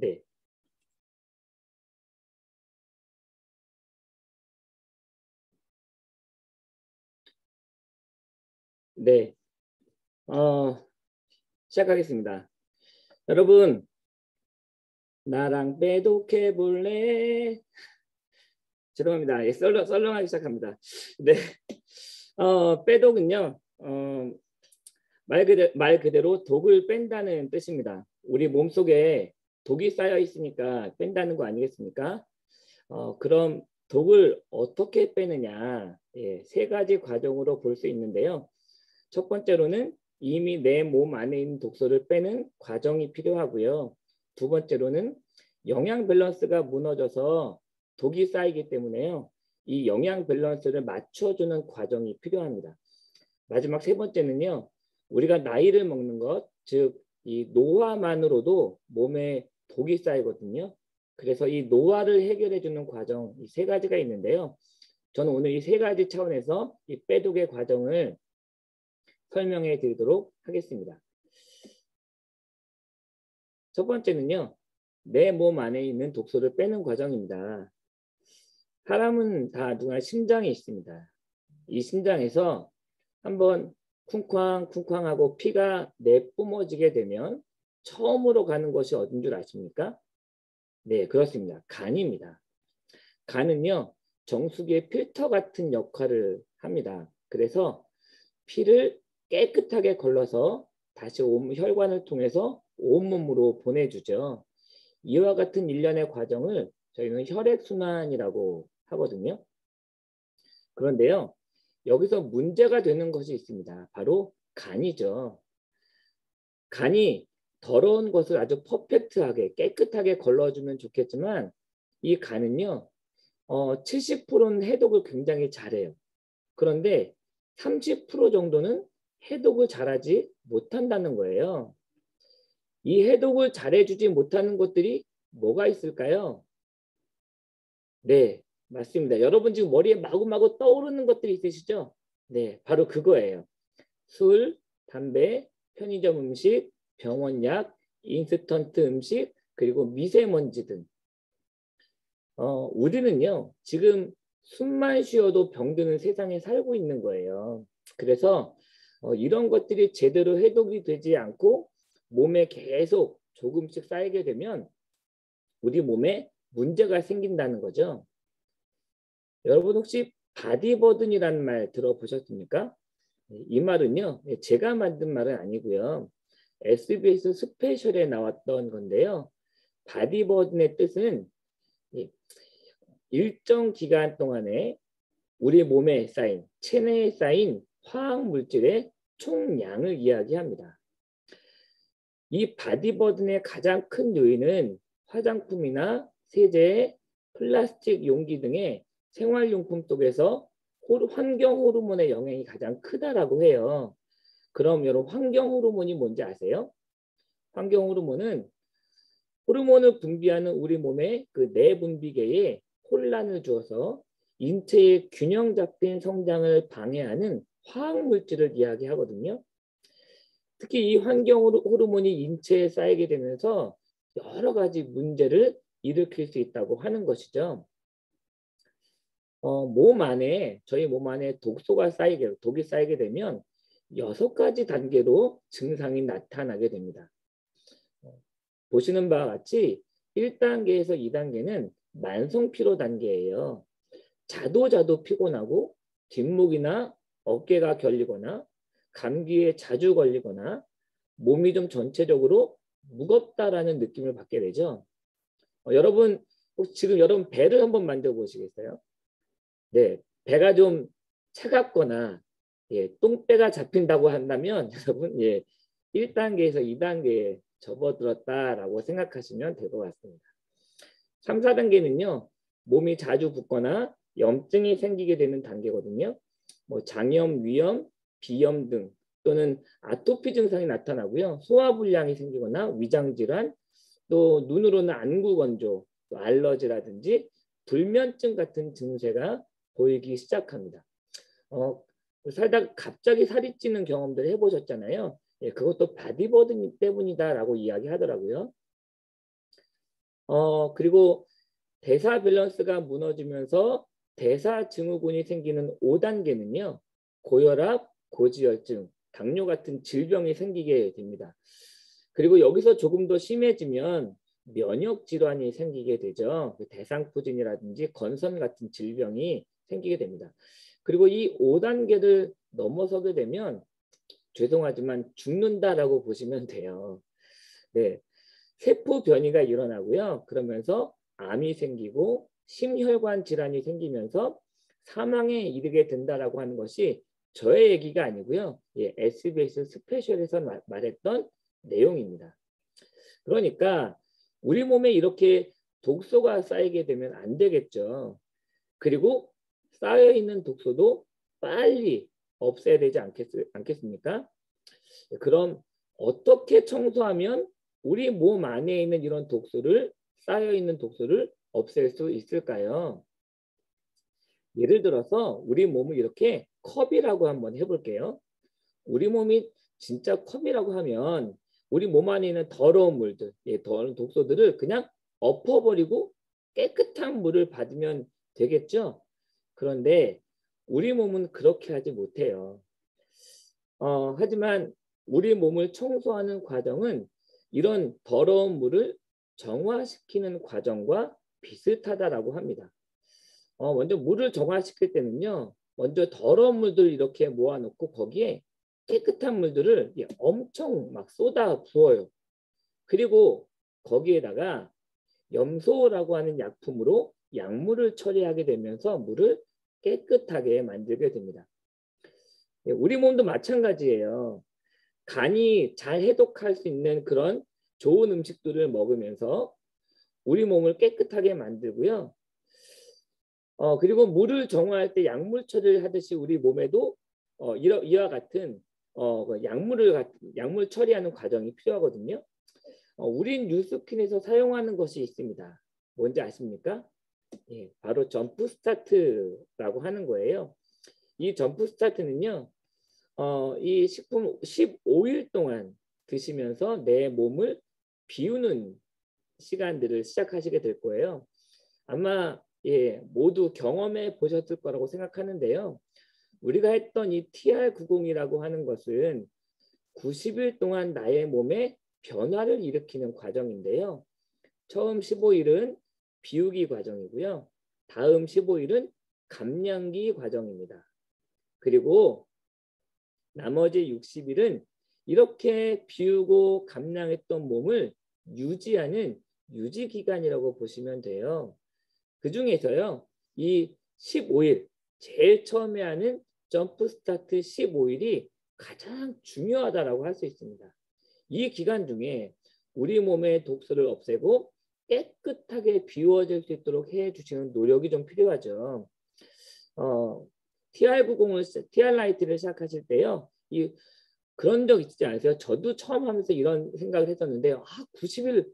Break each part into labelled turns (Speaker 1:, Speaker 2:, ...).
Speaker 1: 네. 네. 어, 시작하겠습니다. 여러분, 나랑 빼독해 볼래? 죄송합니다. 예, 썰렁하기 시작합니다. 네. 빼독은요, 말 그대로 독을 뺀다는 뜻입니다. 우리 몸속에 독이 쌓여 있으니까 뺀다는 거 아니겠습니까? 그럼 독을 어떻게 빼느냐? 예, 세 가지 과정으로 볼 수 있는데요. 첫 번째로는 이미 내 몸 안에 있는 독소를 빼는 과정이 필요하고요. 두 번째로는 영양 밸런스가 무너져서 독이 쌓이기 때문에요. 이 영양 밸런스를 맞춰주는 과정이 필요합니다. 마지막 세 번째는요. 우리가 나이를 먹는 것, 즉 이 노화만으로도 몸에 독이 쌓이거든요. 그래서 이 노화를 해결해주는 과정, 이 세 가지가 있는데요. 저는 오늘 이 세 가지 차원에서 이 빼독의 과정을 설명해 드리도록 하겠습니다. 첫 번째는요. 내 몸 안에 있는 독소를 빼는 과정입니다. 사람은 다 누구나 심장이 있습니다. 이 심장에서 한번 쿵쾅쿵쾅하고 피가 내뿜어지게 되면 처음으로 가는 곳이 어딘 줄 아십니까? 네, 그렇습니다. 간입니다. 간은요. 정수기의 필터 같은 역할을 합니다. 그래서 피를 깨끗하게 걸러서 다시 혈관을 통해서 온몸으로 보내주죠. 이와 같은 일련의 과정을 저희는 혈액순환이라고 하거든요. 그런데요. 여기서 문제가 되는 것이 있습니다. 바로 간이죠. 간이 더러운 것을 아주 퍼펙트하게 깨끗하게 걸러주면 좋겠지만 이 간은요. 70%는 해독을 굉장히 잘해요. 그런데 30% 정도는 해독을 잘하지 못한다는 거예요. 이 해독을 잘해주지 못하는 것들이 뭐가 있을까요? 네, 맞습니다. 여러분 지금 머리에 마구마구 떠오르는 것들이 있으시죠? 네, 바로 그거예요. 술, 담배, 편의점 음식, 병원 약, 인스턴트 음식, 그리고 미세먼지 등. 우리는요, 지금 숨만 쉬어도 병드는 세상에 살고 있는 거예요. 그래서 이런 것들이 제대로 해독이 되지 않고 몸에 계속 조금씩 쌓이게 되면 우리 몸에 문제가 생긴다는 거죠. 여러분 혹시 바디버든이라는 말 들어보셨습니까? 이 말은요. 제가 만든 말은 아니고요. SBS 스페셜에 나왔던 건데요. 바디버든의 뜻은 일정 기간 동안에 우리 몸에 쌓인, 체내에 쌓인 화학 물질의 총량을 이야기합니다. 이 바디버든의 가장 큰 요인은 화장품이나 세제, 플라스틱 용기 등의 생활용품 속에서 환경 호르몬의 영향이 가장 크다라고 해요. 그럼 여러분 환경 호르몬이 뭔지 아세요? 환경 호르몬은 호르몬을 분비하는 우리 몸의 그 내분비계에 혼란을 주어서 인체의 균형 잡힌 성장을 방해하는 화학 물질을 이야기하거든요. 특히 이 환경 호르몬이 인체에 쌓이게 되면서 여러 가지 문제를 일으킬 수 있다고 하는 것이죠. 저희 몸 안에 독이 쌓이게 되면 6가지 단계로 증상이 나타나게 됩니다. 보시는 바와 같이 1단계에서 2단계는 만성피로 단계예요. 자도 피곤하고 뒷목이나 어깨가 결리거나 감기에 자주 걸리거나 몸이 좀 전체적으로 무겁다라는 느낌을 받게 되죠. 여러분 혹시 지금 여러분 배를 한번 만져보시겠어요? 네, 배가 좀 차갑거나 똥배가 잡힌다고 한다면 여러분 1단계에서 2단계에 접어들었다라고 생각하시면 될 것 같습니다. 3, 4단계는요. 몸이 자주 붓거나 염증이 생기게 되는 단계거든요. 장염, 위염, 비염 등 또는 아토피 증상이 나타나고요. 소화불량이 생기거나 위장질환, 또 눈으로는 안구건조, 또 알러지라든지 불면증 같은 증세가 보이기 시작합니다. 살다가 갑자기 살이 찌는 경험들 해보셨잖아요. 그것도 바디버든 때문이다라고 이야기하더라고요. 그리고 대사 밸런스가 무너지면서 대사 증후군이 생기는 5단계는요. 고혈압, 고지혈증, 당뇨 같은 질병이 생기게 됩니다. 그리고 여기서 조금 더 심해지면 면역 질환이 생기게 되죠. 대상포진이라든지 건선 같은 질병이 생기게 됩니다. 그리고 이 5단계를 넘어서게 되면 죄송하지만 죽는다라고 보시면 돼요. 네, 세포 변이가 일어나고요. 그러면서 암이 생기고 심혈관 질환이 생기면서 사망에 이르게 된다라고 하는 것이 저의 얘기가 아니고요. 예, SBS 스페셜에서 말했던 내용입니다. 그러니까 우리 몸에 이렇게 독소가 쌓이게 되면 안 되겠죠. 그리고 쌓여있는 독소도 빨리 없애야 되지 않겠습니까? 그럼 어떻게 청소하면 우리 몸 안에 있는 이런 독소를 쌓여있는 독소를 없앨 수 있을까요? 예를 들어서 우리 몸을 이렇게 컵이라고 한번 해볼게요. 우리 몸이 진짜 컵이라고 하면 우리 몸 안에 있는 더러운 물들, 더러운 독소들을 그냥 엎어버리고 깨끗한 물을 받으면 되겠죠? 그런데 우리 몸은 그렇게 하지 못해요. 하지만 우리 몸을 청소하는 과정은 이런 더러운 물을 정화시키는 과정과 비슷하다라고 합니다. 먼저 물을 정화시킬 때는요. 먼저 더러운 물들 이렇게 모아놓고 거기에 깨끗한 물들을 엄청 막 쏟아 부어요. 그리고 거기에다가 염소라고 하는 약품으로 약물을 처리하게 되면서 물을 깨끗하게 만들게 됩니다. 우리 몸도 마찬가지예요. 간이 잘 해독할 수 있는 그런 좋은 음식들을 먹으면서 우리 몸을 깨끗하게 만들고요. 그리고 물을 정화할 때 약물 처리를 하듯이 우리 몸에도 이와 같은 약물 처리하는 과정이 필요하거든요. 우린 뉴스킨에서 사용하는 것이 있습니다. 뭔지 아십니까? 예, 바로 점프 스타트라고 하는 거예요. 이 점프 스타트는요. 이 식품 15일 동안 드시면서 내 몸을 비우는 시간들을 시작하시게 될 거예요. 아마 모두 경험해 보셨을 거라고 생각하는데요. 우리가 했던 이 TR90이라고 하는 것은 90일 동안 나의 몸에 변화를 일으키는 과정인데요. 처음 15일은 비우기 과정이고요. 다음 15일은 감량기 과정입니다. 그리고 나머지 60일은 이렇게 비우고 감량했던 몸을 유지하는 유지기간이라고 보시면 돼요. 그 중에서요. 이 15일, 제일 처음에 하는 점프 스타트 15일이 가장 중요하다고 할 수 있습니다. 이 기간 중에 우리 몸의 독소를 없애고 깨끗하게 비워질 수 있도록 해주시는 노력이 좀 필요하죠. TR 라이트를 시작하실 때요. 그런 적 있지 않으세요? 저도 처음 하면서 이런 생각을 했었는데 90일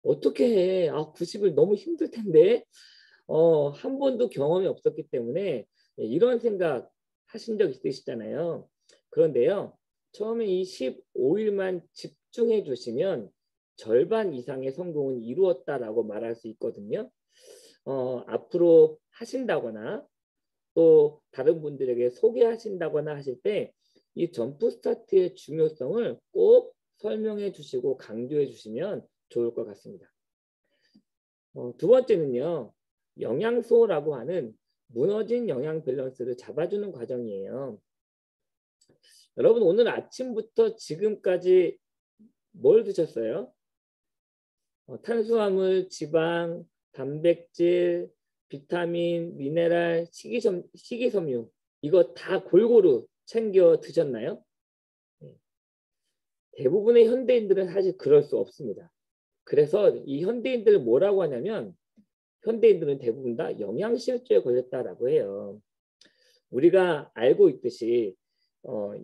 Speaker 1: 어떻게 해? 90일 너무 힘들 텐데 한 번도 경험이 없었기 때문에 이런 생각 하신 적 있으시잖아요. 그런데요. 처음에 이 15일만 집중해 주시면 절반 이상의 성공은 이루었다라고 말할 수 있거든요. 앞으로 하신다거나 또 다른 분들에게 소개하신다거나 하실 때 이 점프 스타트의 중요성을 꼭 설명해 주시고 강조해 주시면 좋을 것 같습니다. 두 번째는요. 영양소라고 하는 무너진 영양 밸런스를 잡아주는 과정이에요. 여러분 오늘 아침부터 지금까지 뭘 드셨어요? 탄수화물, 지방, 단백질, 비타민, 미네랄, 식이섬유 이거 다 골고루 챙겨 드셨나요? 대부분의 현대인들은 사실 그럴 수 없습니다. 그래서 이 현대인들을 뭐라고 하냐면 현대인들은 대부분 다 영양실조에 걸렸다라고 해요. 우리가 알고 있듯이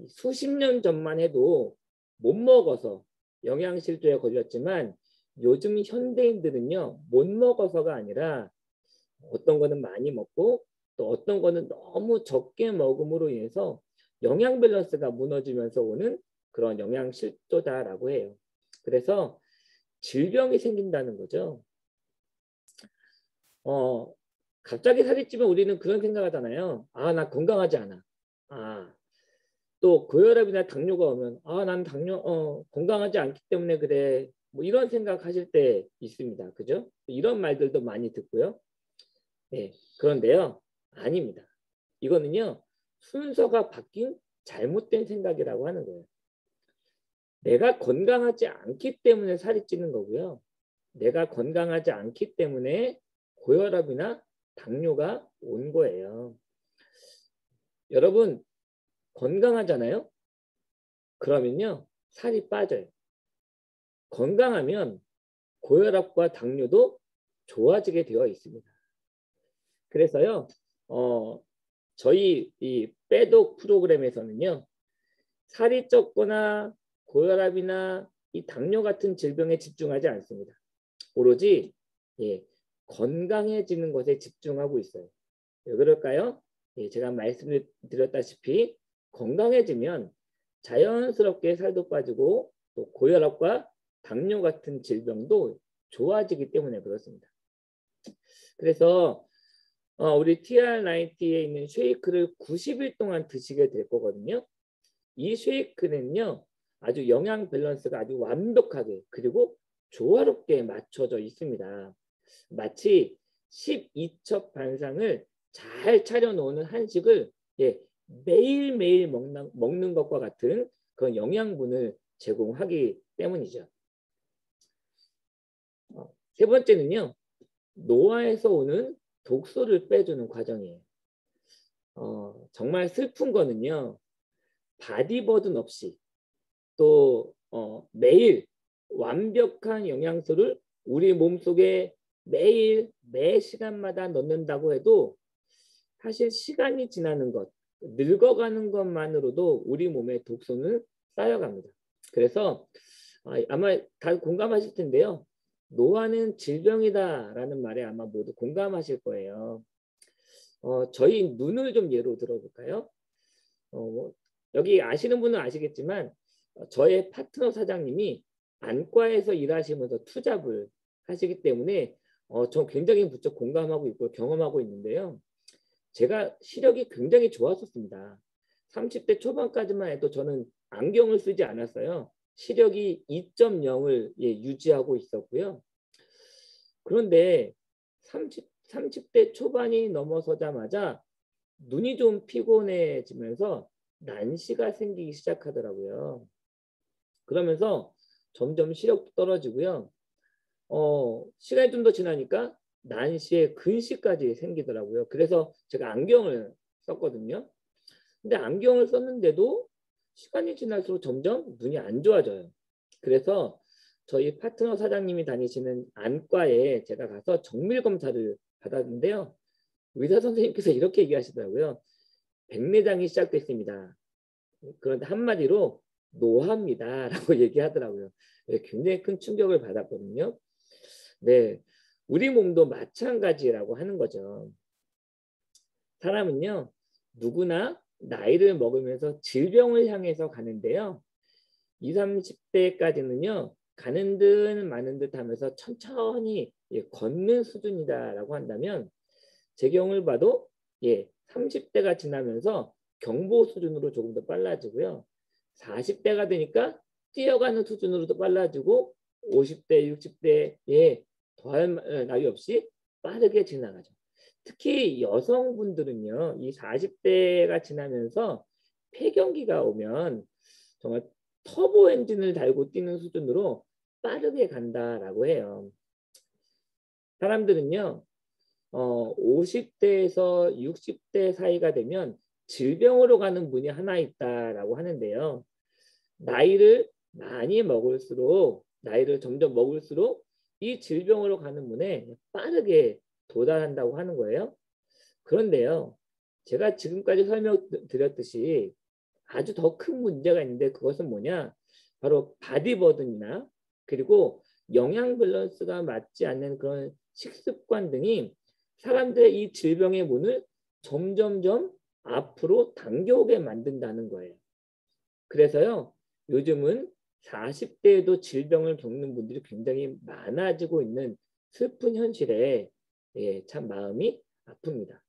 Speaker 1: 수십 년 전만 해도 못 먹어서 영양실조에 걸렸지만 요즘 현대인들은요 못 먹어서가 아니라 어떤 거는 많이 먹고 또 어떤 거는 너무 적게 먹음으로 인해서 영양 밸런스가 무너지면서 오는 그런 영양실조다라고 해요. 그래서 질병이 생긴다는 거죠. 어, 갑자기 살이 찌면 우리는 그런 생각하잖아요. 아, 나 건강하지 않아. 아, 또 고혈압이나 당뇨가 오면 난 건강하지 않기 때문에 그래. 뭐 이런 생각하실 때 있습니다. 그죠? 이런 말들도 많이 듣고요. 네, 그런데요. 아닙니다. 이거는요. 순서가 바뀐 잘못된 생각이라고 하는 거예요. 내가 건강하지 않기 때문에 살이 찌는 거고요. 내가 건강하지 않기 때문에 고혈압이나 당뇨가 온 거예요. 여러분 건강하잖아요. 그러면요. 살이 빠져요. 건강하면 고혈압과 당뇨도 좋아지게 되어 있습니다. 그래서요. 저희 이 빼독 프로그램에서는요. 살이 쪘거나 고혈압이나 이 당뇨 같은 질병에 집중하지 않습니다. 오로지 건강해지는 것에 집중하고 있어요. 왜 그럴까요? 제가 말씀을 드렸다시피 건강해지면 자연스럽게 살도 빠지고 또 고혈압과 당뇨 같은 질병도 좋아지기 때문에 그렇습니다. 그래서 우리 TR90에 있는 쉐이크를 90일 동안 드시게 될 거거든요. 이 쉐이크는요. 아주 영양 밸런스가 아주 완벽하게 그리고 조화롭게 맞춰져 있습니다. 마치 12첩 반상을 잘 차려놓는 한식을 매일매일 먹는 것과 같은 그런 영양분을 제공하기 때문이죠. 세 번째는요. 노화에서 오는 독소를 빼주는 과정이에요. 정말 슬픈 거는요. 바디버든 없이 또 매일 완벽한 영양소를 우리 몸속에 매일 매 시간마다 넣는다고 해도 사실 시간이 지나는 것, 늙어가는 것만으로도 우리 몸에 독소는 쌓여갑니다. 그래서 아마 다 공감하실 텐데요. 노화는 질병이다라는 말에 아마 모두 공감하실 거예요. 저희 눈을 좀 예로 들어볼까요? 여기 아시는 분은 아시겠지만 저의 파트너 사장님이 안과에서 일하시면서 투잡을 하시기 때문에 저 굉장히 부쩍 공감하고 있고 경험하고 있는데요. 제가 시력이 굉장히 좋았었습니다. 30대 초반까지만 해도 저는 안경을 쓰지 않았어요. 시력이 2.0을 유지하고 있었고요. 그런데 30대 초반이 넘어서자마자 눈이 좀 피곤해지면서 난시가 생기기 시작하더라고요. 그러면서 점점 시력도 떨어지고요. 시간이 좀 더 지나니까 난시에 근시까지 생기더라고요. 그래서 제가 안경을 썼거든요. 근데 안경을 썼는데도 시간이 지날수록 점점 눈이 안 좋아져요. 그래서 저희 파트너 사장님이 다니시는 안과에 제가 가서 정밀 검사를 받았는데요. 의사 선생님께서 이렇게 얘기하시더라고요. 백내장이 시작됐습니다. 그런데 한마디로 노화입니다 라고 얘기하더라고요. 굉장히 큰 충격을 받았거든요. 네, 우리 몸도 마찬가지라고 하는 거죠. 사람은요, 누구나 나이를 먹으면서 질병을 향해서 가는데요. 20, 30대까지는요, 가는 듯 마는 듯 하면서 천천히 걷는 수준이다라고 한다면 제 경우를 봐도 30대가 지나면서 경보 수준으로 조금 더 빨라지고요. 40대가 되니까 뛰어가는 수준으로도 빨라지고 50대, 60대에 더할 나위 없이 빠르게 지나가죠. 특히 여성분들은요. 이 40대가 지나면서 폐경기가 오면 정말 터보 엔진을 달고 뛰는 수준으로 빠르게 간다라고 해요. 사람들은요. 50대에서 60대 사이가 되면 질병으로 가는 문이 하나 있다라고 하는데요. 나이를 많이 먹을수록 나이를 점점 먹을수록 이 질병으로 가는 문에 빠르게 도달한다고 하는 거예요. 그런데요. 제가 지금까지 설명드렸듯이 아주 더 큰 문제가 있는데 그것은 뭐냐? 바로 바디버든이나 그리고 영양 밸런스가 맞지 않는 그런 식습관 등이 사람들의 이 질병의 문을 점점점 앞으로 당겨오게 만든다는 거예요. 그래서요. 요즘은 40대에도 질병을 겪는 분들이 굉장히 많아지고 있는 슬픈 현실에 예, 참 마음이 아픕니다.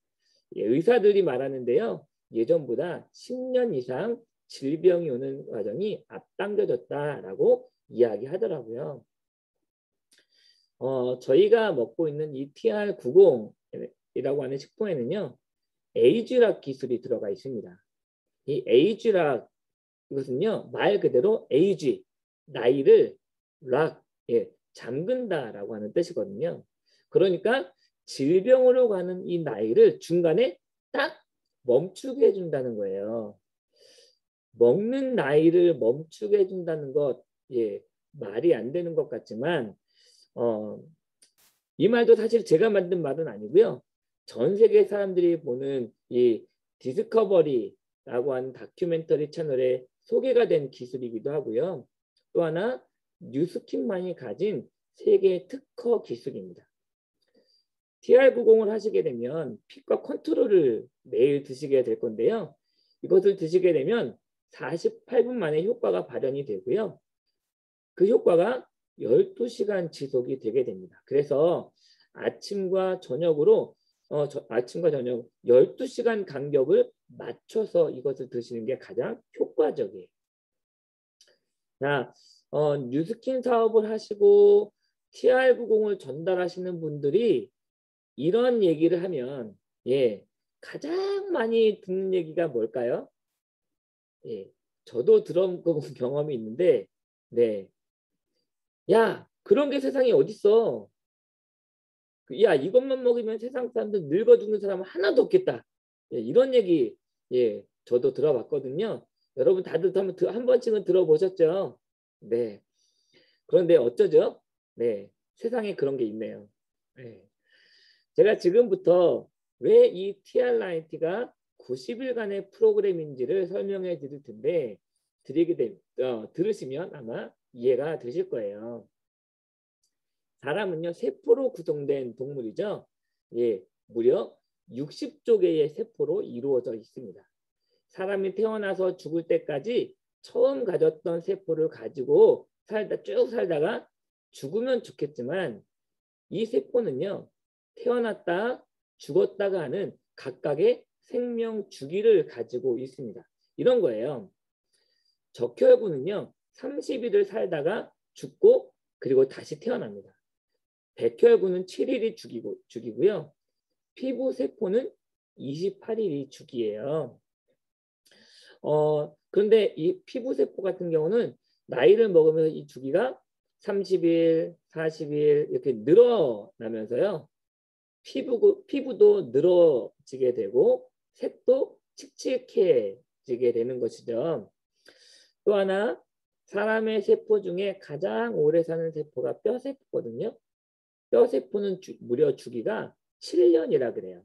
Speaker 1: 예, 의사들이 말하는데요. 예전보다 10년 이상 질병이 오는 과정이 앞당겨졌다라고 이야기하더라고요. 저희가 먹고 있는 이 TR90이라고 하는 식품에는요. 에이즈락 기술이 들어가 있습니다. 이 에이즈락 이것은요. 말 그대로 에이지, 나이를 락, 예, 잠근다라고 하는 뜻이거든요. 그러니까 질병으로 가는 이 나이를 중간에 딱 멈추게 해준다는 거예요. 먹는 나이를 멈추게 해준다는 것, 예, 말이 안 되는 것 같지만 이 말도 사실 제가 만든 말은 아니고요. 전 세계 사람들이 보는 이 디스커버리라고 하는 다큐멘터리 채널에 소개가 된 기술이기도 하고요. 또 하나 뉴스킨만이 가진 세계 특허 기술입니다. TR90을 하시게 되면 피과 컨트롤을 매일 드시게 될 건데요. 이것을 드시게 되면 48분 만에 효과가 발현이 되고요. 그 효과가 12시간 지속이 되게 됩니다. 그래서 아침과 저녁으로 아침과 저녁 12시간 간격을 맞춰서 이것을 드시는 게 가장 효과적이에요. 자, 뉴스킨 사업을 하시고 TR90을 전달하시는 분들이 이런 얘기를 하면 예, 가장 많이 듣는 얘기가 뭘까요? 예, 저도 들어본 경험이 있는데 네, 야, 그런 게 세상에 어딨어? 야, 이것만 먹으면 세상 사람들 늙어 죽는 사람은 하나도 없겠다. 예, 이런 얘기 예, 저도 들어봤거든요. 여러분 다들 한 번씩은 들어보셨죠? 네. 그런데 어쩌죠? 네, 세상에 그런 게 있네요. 네. 제가 지금부터 왜 이 TR90가 90일간의 프로그램인지를 설명해 드릴 텐데 들으시면 아마 이해가 되실 거예요. 사람은요, 세포로 구성된 동물이죠. 예, 무려 60조 개의 세포로 이루어져 있습니다. 사람이 태어나서 죽을 때까지 처음 가졌던 세포를 가지고 쭉 살다가 죽으면 좋겠지만 이 세포는요, 태어났다 죽었다가 하는 각각의 생명 주기를 가지고 있습니다. 이런 거예요. 적혈구는요, 30일을 살다가 죽고 그리고 다시 태어납니다. 백혈구는 7일이 죽이고요. 피부 세포는 28일이 죽이에요. 그런데 이 피부 세포 같은 경우는 나이를 먹으면서 이 주기가 30일, 40일 이렇게 늘어나면서요. 피부도 늘어지게 되고 색도 칙칙해지게 되는 것이죠. 또 하나 사람의 세포 중에 가장 오래 사는 세포가 뼈세포거든요. 뼈세포는 무려 주기가 7년이라 그래요.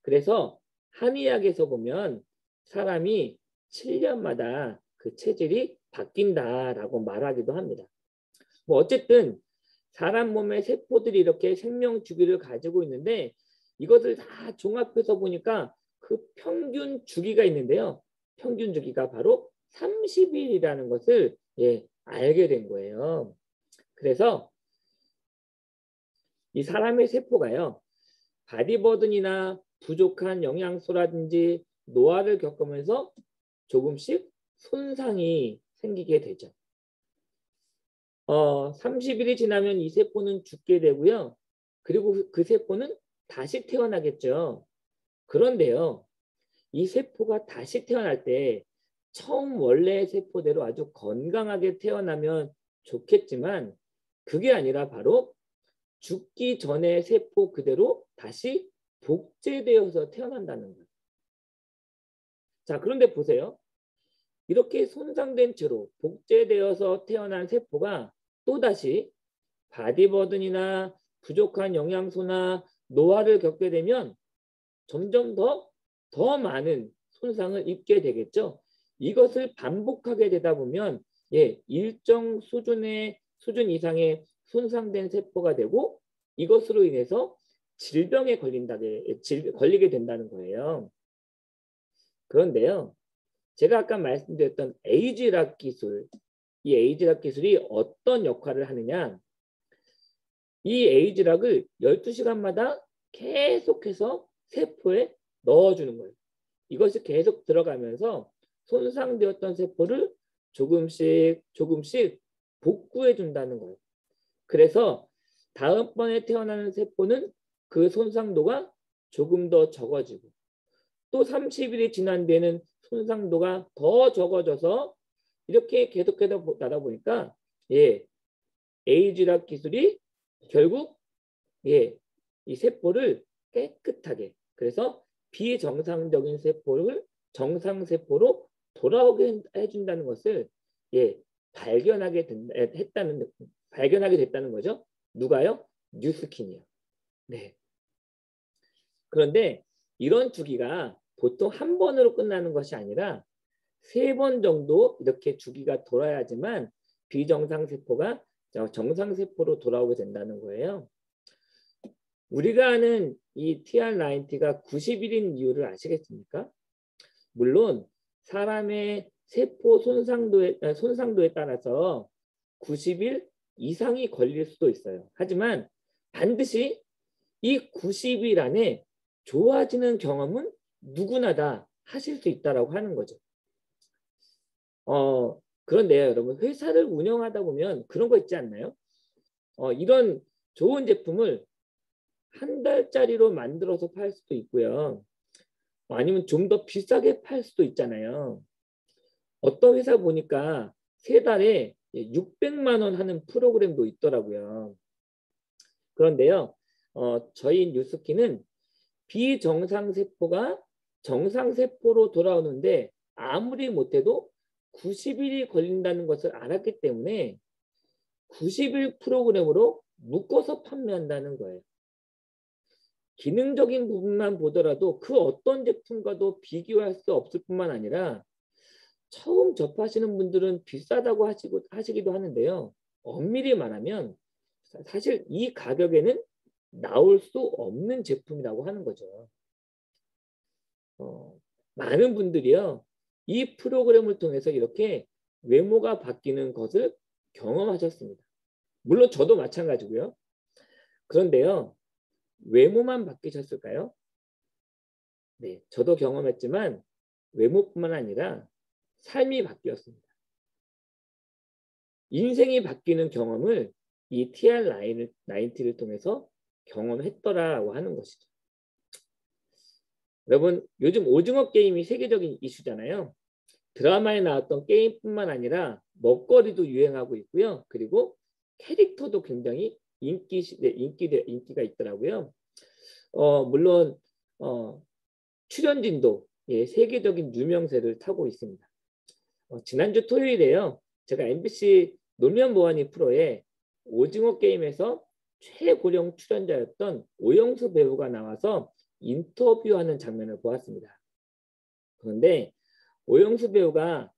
Speaker 1: 그래서 한의학에서 보면 사람이 7년마다 그 체질이 바뀐다라고 말하기도 합니다. 뭐 어쨌든 사람 몸의 세포들이 이렇게 생명 주기를 가지고 있는데 이것을 다 종합해서 보니까 그 평균 주기가 있는데요. 평균 주기가 바로 30일이라는 것을 알게 된 거예요. 그래서 이 사람의 세포가요. 바디버든이나 부족한 영양소라든지 노화를 겪으면서 조금씩 손상이 생기게 되죠. 30일이 지나면 이 세포는 죽게 되고요. 그리고 그 세포는 다시 태어나겠죠. 그런데요. 이 세포가 다시 태어날 때 처음 원래의 세포대로 아주 건강하게 태어나면 좋겠지만 그게 아니라 바로 죽기 전의 세포 그대로 다시 복제되어서 태어난다는 거예요. 자, 그런데 보세요. 이렇게 손상된 채로 복제되어서 태어난 세포가 또다시 바디버든이나 부족한 영양소나 노화를 겪게 되면 점점 더 많은 손상을 입게 되겠죠. 이것을 반복하게 되다 보면 일정 수준 이상의 손상된 세포가 되고 이것으로 인해서 질병에 걸리게 된다는 거예요. 그런데요. 제가 아까 말씀드렸던 에이즈락 기술, 이 에이즈락 기술이 어떤 역할을 하느냐. 이 에이즈락을 12시간마다 계속해서 세포에 넣어주는 거예요. 이것이 계속 들어가면서 손상되었던 세포를 조금씩 조금씩 복구해 준다는 거예요. 그래서 다음번에 태어나는 세포는 그 손상도가 조금 더 적어지고 또 30일이 지난 뒤에는 손상도가 더 적어져서 이렇게 계속해서 나다 보니까 에이즈락 기술이 결국 이 세포를 깨끗하게 그래서 비정상적인 세포를 정상세포로 돌아오게 해준다는 것을 발견하게 됐다는 거죠. 누가요? 뉴스킨이요. 네. 그런데 이런 주기가 보통 한 번으로 끝나는 것이 아니라 3번 정도 이렇게 주기가 돌아야지만 비정상세포가 정상세포로 돌아오게 된다는 거예요. 우리가 아는 이 TR90가 90일인 이유를 아시겠습니까? 물론 사람의 세포 손상도에 따라서 90일 이상이 걸릴 수도 있어요. 하지만 반드시 이 90일 안에 좋아지는 경험은 누구나 다 하실 수 있다라고 하는 거죠. 그런데요, 여러분 회사를 운영하다 보면 그런 거 있지 않나요? 이런 좋은 제품을 한 달짜리로 만들어서 팔 수도 있고요. 아니면 좀 더 비싸게 팔 수도 있잖아요. 어떤 회사 보니까 3달에 600만 원 하는 프로그램도 있더라고요. 그런데요, 저희 뉴스키는 비정상세포가 정상세포로 돌아오는데 아무리 못해도 90일이 걸린다는 것을 알았기 때문에 90일 프로그램으로 묶어서 판매한다는 거예요. 기능적인 부분만 보더라도 그 어떤 제품과도 비교할 수 없을 뿐만 아니라 처음 접하시는 분들은 비싸다고 하시기도 하는데요. 엄밀히 말하면 사실 이 가격에는 나올 수 없는 제품이라고 하는 거죠. 많은 분들이요. 이 프로그램을 통해서 이렇게 외모가 바뀌는 것을 경험하셨습니다. 물론 저도 마찬가지고요. 그런데요. 외모만 바뀌셨을까요? 네, 저도 경험했지만 외모뿐만 아니라 삶이 바뀌었습니다. 인생이 바뀌는 경험을 이 TR90를 통해서 경험했더라고 하는 것이죠. 여러분, 요즘 오징어 게임이 세계적인 이슈잖아요. 드라마에 나왔던 게임뿐만 아니라 먹거리도 유행하고 있고요. 그리고 캐릭터도 굉장히 인기가 있더라고요. 물론 출연진도 세계적인 유명세를 타고 있습니다. 지난주 토요일에요. 제가 MBC 놀면 뭐하니 프로에 오징어 게임에서 최고령 출연자였던 오영수 배우가 나와서 인터뷰하는 장면을 보았습니다. 그런데 오영수 배우가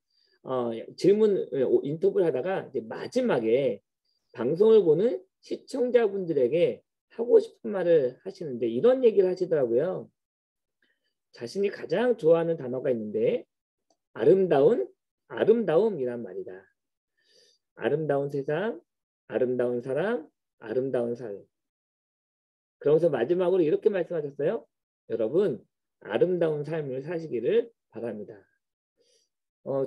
Speaker 1: 인터뷰를 하다가 이제 마지막에 방송을 보는 시청자분들에게 하고 싶은 말을 하시는데 이런 얘기를 하시더라고요. 자신이 가장 좋아하는 단어가 있는데 아름다움이란 말이다. 아름다운 세상, 아름다운 사람, 아름다운 삶. 그러면서 마지막으로 이렇게 말씀하셨어요. 여러분, 아름다운 삶을 사시기를 바랍니다.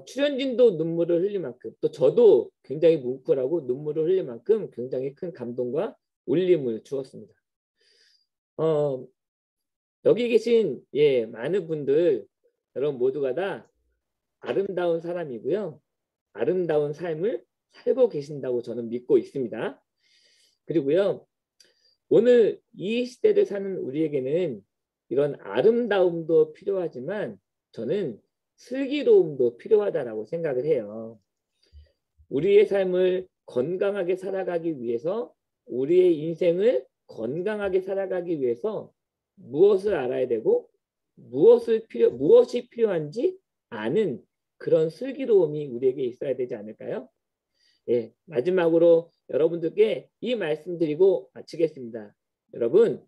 Speaker 1: 출연진도 눈물을 흘릴 만큼 또 저도 굉장히 뭉클하고 눈물을 흘릴 만큼 굉장히 큰 감동과 울림을 주었습니다. 여기 계신 많은 분들 여러분 모두가 다 아름다운 사람이고요. 아름다운 삶을 살고 계신다고 저는 믿고 있습니다. 그리고요. 오늘 이 시대를 사는 우리에게는 이런 아름다움도 필요하지만 저는 슬기로움도 필요하다라고 생각을 해요. 우리의 삶을 건강하게 살아가기 위해서 우리의 인생을 건강하게 살아가기 위해서 무엇을 알아야 되고 무엇이 필요한지 아는 그런 슬기로움이 우리에게 있어야 되지 않을까요? 마지막으로 여러분들께 이 말씀 드리고 마치겠습니다. 여러분,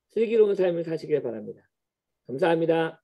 Speaker 1: 슬기로운 삶을 사시길 바랍니다. 감사합니다.